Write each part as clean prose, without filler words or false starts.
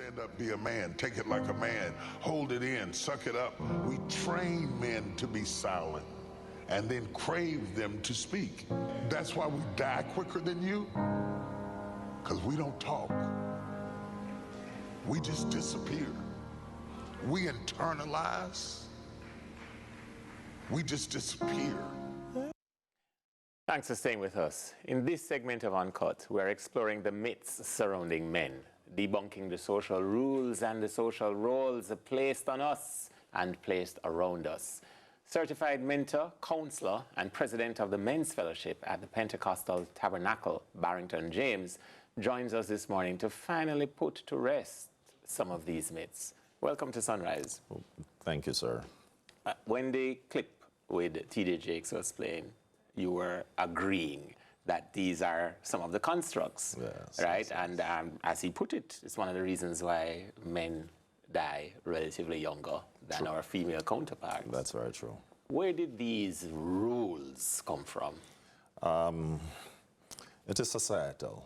Stand up, be a man, take it like a man, hold it in, suck it up. We train men to be silent and then crave them to speak. That's why we die quicker than you, because we don't talk. We just disappear. We internalize. We just disappear. Thanks for staying with us. In this segment of Uncut, we're exploring the myths surrounding men, debunking the social rules and the social roles placed on us and placed around us. Certified mentor, counselor, and president of the Men's Fellowship at the Pentecostal Tabernacle, Barrington, James, joins us this morning to finally put to rest some of these myths. Welcome to Sunrise. Thank you, sir. When the clip with T.D. Jakes was playing, you were agreeing that these are some of the constructs, yes, right? Yes, and as he put it, it's one of the reasons why men die relatively younger than our female counterparts. That's very true. Where did these rules come from? It is societal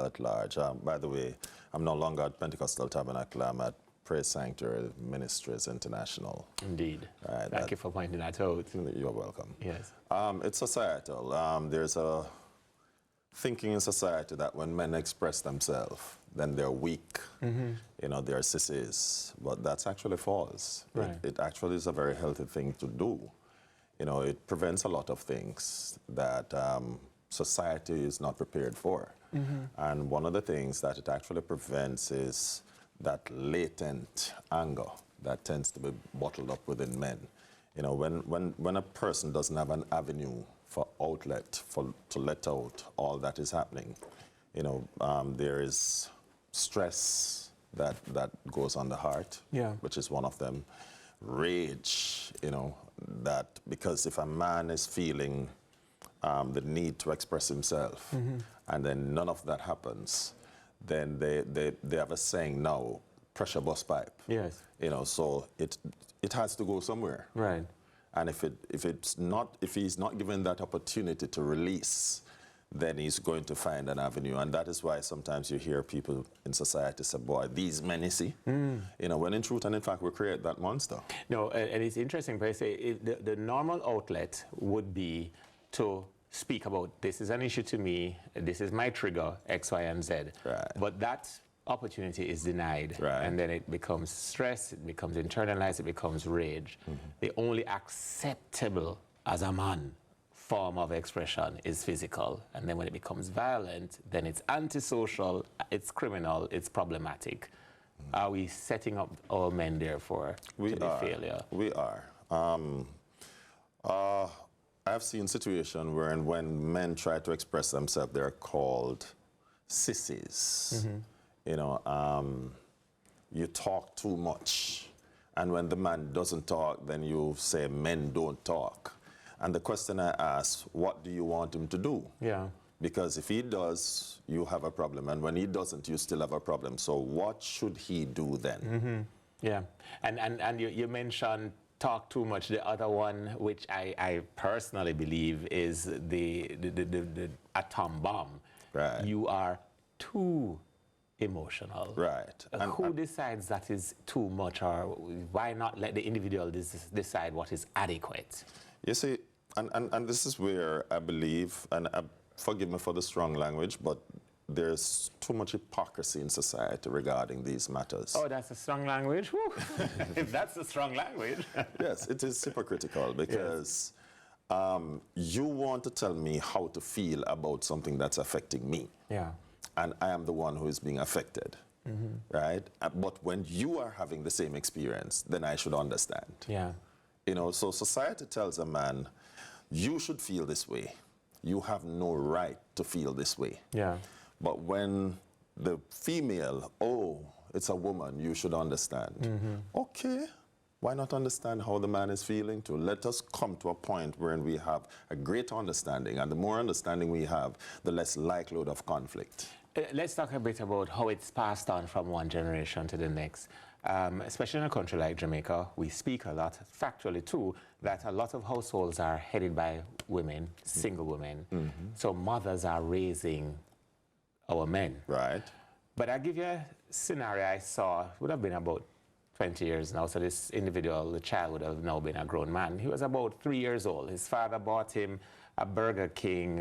at large. By the way, I'm no longer at Pentecostal Tabernacle. I'm at Praise Sanctuary Ministries International. Indeed. Right, Thank you for pointing that out. You're welcome. Yes. It's societal. There's a thinking in society that when men express themselves, then they're weak. You know, they're sissies. But that's actually false. Right. It actually is a very healthy thing to do. You know, it prevents a lot of things that society is not prepared for. And one of the things that it actually prevents is that latent anger that tends to be bottled up within men. You know, when a person doesn't have an avenue for outlet, to let out all that is happening, you know, there is stress that goes on the heart, which is one of them. Rage, you know, that because if a man is feeling the need to express himself, and then none of that happens, then they have a saying now, pressure bust pipe. Yes. You know, so it has to go somewhere. Right. And if he's not given that opportunity to release, then he's going to find an avenue. And that is why sometimes you hear people in society say, boy, these men, you see, you know, when in truth and in fact we create that monster. No, and it's interesting, but I say the normal outlet would be to speak about, this is an issue to me, this is my trigger, X, Y, and Z. Right. But that opportunity is denied. Right. And then it becomes stress, it becomes internalized, it becomes rage. The only acceptable as a man form of expression is physical. And then when it becomes violent, then it's antisocial, it's criminal, it's problematic. Are we setting up our men, therefore, to be failure? We are. I've seen situations where when men try to express themselves, they're called sissies. You know, you talk too much. And when the man doesn't talk, then you say men don't talk. And the question I ask, what do you want him to do? Yeah. Because if he does, you have a problem. And when he doesn't, you still have a problem. So what should he do then? Yeah. And you mentioned talk too much. The other one, which I personally believe is the atom bomb. Right. You are too emotional. Right. Who decides that is too much, or why not let the individual decide what is adequate? You see, and this is where I believe, and forgive me for the strong language, but there's too much hypocrisy in society regarding these matters. Oh, that's a strong language? Whew. If that's a strong language. Yes, it is hypocritical because you want to tell me how to feel about something that's affecting me. Yeah. And I am the one who is being affected, right? But when you are having the same experience, then I should understand. Yeah. You know, so society tells a man, you should feel this way. You have no right to feel this way. Yeah. But when the female, oh, it's a woman, you should understand. Okay, why not understand how the man is feeling too? Let us come to a point where we have a great understanding, and the more understanding we have, the less likelihood of conflict. Let's talk a bit about how it's passed on from one generation to the next. Especially in a country like Jamaica, we speak a lot, factually too, that a lot of households are headed by women, single women. So mothers are raising our men. Right. But I'll give you a scenario I saw, would have been about 20 years now. So this individual, the child, would have now been a grown man. He was about 3 years old. His father bought him a Burger King,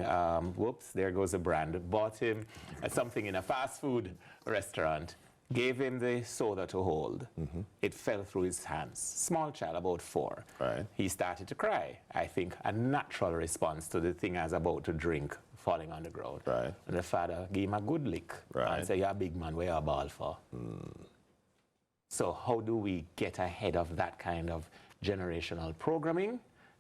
whoops, there goes the brand, bought him something in a fast food restaurant, gave him the soda to hold. It fell through his hands. Small child, about 4. Right. He started to cry. I think a natural response to the thing I was about to drink falling on the ground. Right. And the father gave him a good lick and said, "You're a big man, where you a ball for?" So how do we get ahead of that kind of generational programming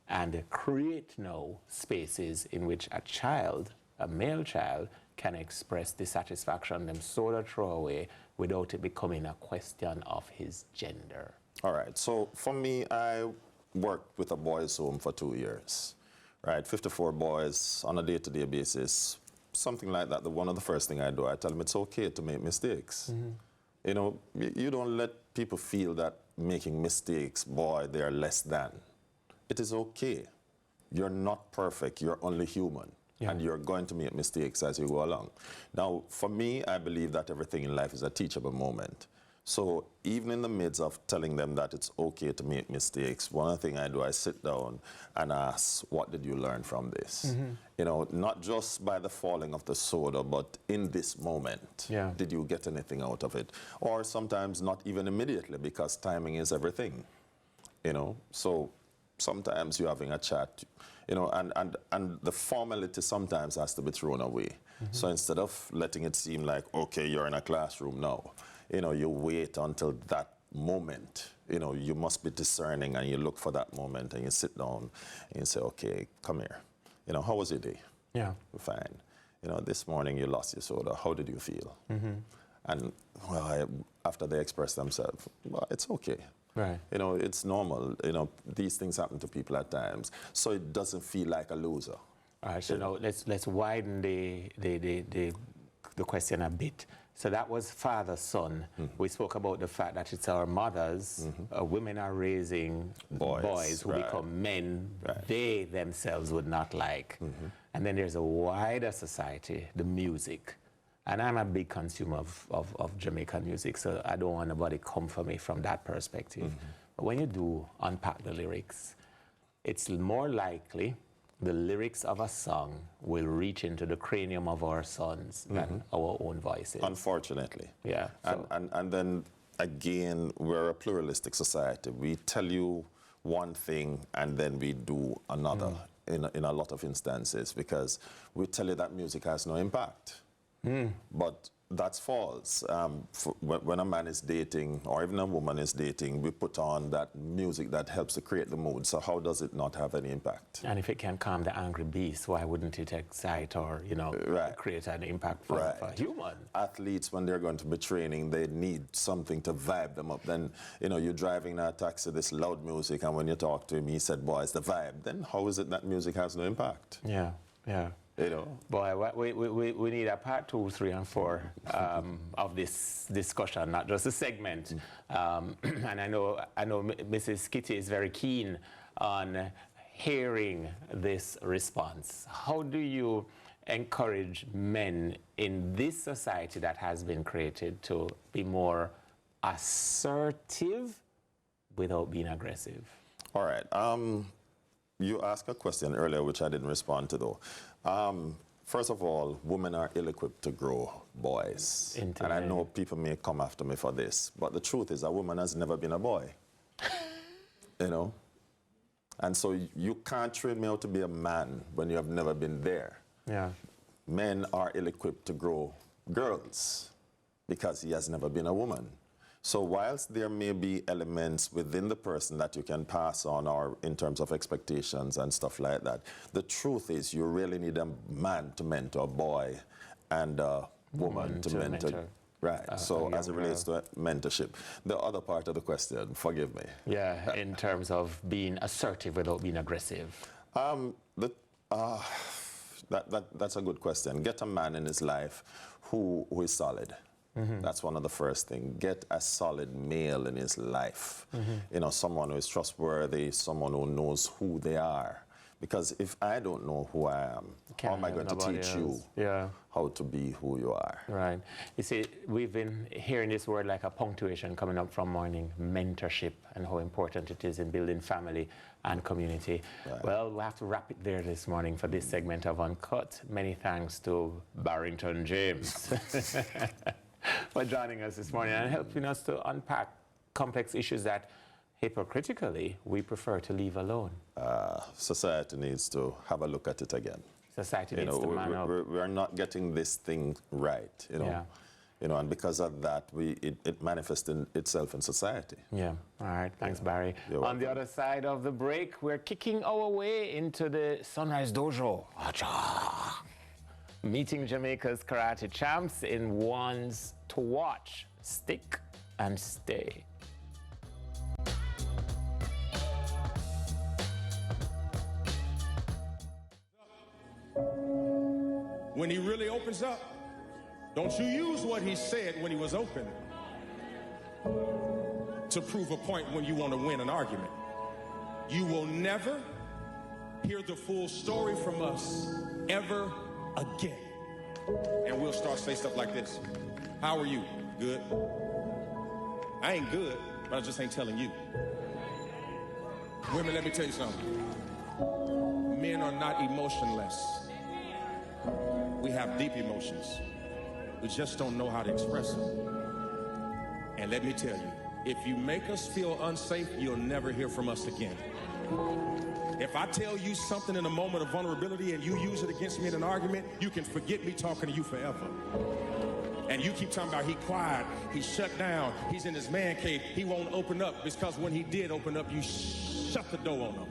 and create now spaces in which a child, a male child, can express dissatisfaction, them soda throw away without it becoming a question of his gender? All right, so for me, I worked with a boys' home for 2 years, right? 54 boys on a day-to-day basis, something like that. One of the first thing I do, I tell them it's okay to make mistakes. You know, you don't let people feel that making mistakes, boy, they are less than. It is okay. You're not perfect. You're only human. And you're going to make mistakes as you go along. Now, for me, I believe that everything in life is a teachable moment. So even in the midst of telling them that it's okay to make mistakes, one of the things I do, I sit down and ask, what did you learn from this? You know, not just by the falling of the soda, but in this moment, did you get anything out of it? Or sometimes not even immediately, because timing is everything, you know? So sometimes you're having a chat, you know, and the formality sometimes has to be thrown away. So instead of letting it seem like, okay, you're in a classroom now, you know, you wait until that moment. You know, you must be discerning, and you look for that moment, and you sit down and you say, okay, come here. You know, how was your day? Yeah. Fine. You know, this morning you lost your soda. How did you feel? And well, after they express themselves, well, it's okay. Right. You know, it's normal. You know, these things happen to people at times, so it doesn't feel like a loser. All right. So now let's widen the question a bit. So that was father-son. We spoke about the fact that it's our mothers. Women are raising boys who become men they themselves would not like. And then there's a wider society, the music. And I'm a big consumer of Jamaican music, so I don't want nobody come for me from that perspective. But when you do unpack the lyrics, it's more likely the lyrics of a song will reach into the cranium of our sons than our own voices. Unfortunately. Yeah. So. And then, again, we're a pluralistic society. We tell you one thing and then we do another in a lot of instances, because we tell you that music has no impact. But that's false. When a man is dating, or even a woman is dating, we put on that music that helps to create the mood. So how does it not have any impact? And if it can calm the angry beast, why wouldn't it excite or, you know, create an impact for a human? Athletes, when they're going to be training, they need something to vibe them up. Then, you know, you're driving in a taxi, this loud music, and when you talk to him, he said, boy, it's the vibe. Then how is it that music has no impact? Yeah, yeah. You know, boy, we need a part 2, 3, and 4 of this discussion, not just a segment. And I know Mrs. Kitty is very keen on hearing this response. How do you encourage men in this society that has been created to be more assertive without being aggressive? All right. You asked a question earlier, which I didn't respond to, though. First of all, women are ill-equipped to grow boys. And I know people may come after me for this, but the truth is a woman has never been a boy. You know? And so you can't train me how to be a man when you have never been there. Yeah. Men are ill-equipped to grow girls because he has never been a woman. So whilst there may be elements within the person that you can pass on, or in terms of expectations and stuff like that, the truth is you really need a man to mentor a boy and a woman to mentor. Right. So as it relates to mentorship, the other part of the question, forgive me. Yeah, in terms of being assertive without being aggressive. That's a good question. Get a man in his life who is solid. That's one of the first things. Get a solid male in his life. You know, someone who is trustworthy, someone who knows who they are. Because if I don't know who I am, how am I going to teach you how to be who you are? Right. You see, we've been hearing this word like a punctuation coming up from morning, mentorship, and how important it is in building family and community. Right. Well, we have to wrap it there this morning for this segment of Uncut. Many thanks to Barrington James for joining us this morning and helping us to unpack complex issues that hypocritically we prefer to leave alone. Society needs to have a look at it again. Society needs to man up. We're not getting this thing right, you know. Yeah. You know, and because of that, it manifests itself in society. Yeah. All right. Thanks, Barry. On the other side of the break, we're kicking our way into the Sunrise Dojo. Acha. Meeting Jamaica's karate champs in ones to watch. Stick and stay. When he really opens up, don't you use what he said when he was open to prove a point when you want to win an argument. You will never hear the full story from us ever again. And we'll start to say stuff like this. How are you? Good. I ain't good, but I just ain't telling you. Women, let me tell you something. Men are not emotionless. We have deep emotions. We just don't know how to express them. And let me tell you, if you make us feel unsafe, you'll never hear from us again. If I tell you something in a moment of vulnerability and you use it against me in an argument, you can forget me talking to you forever. And you keep talking about he quiet, he's shut down, he's in his man cave, he won't open up, because when he did open up, you shut the door on him.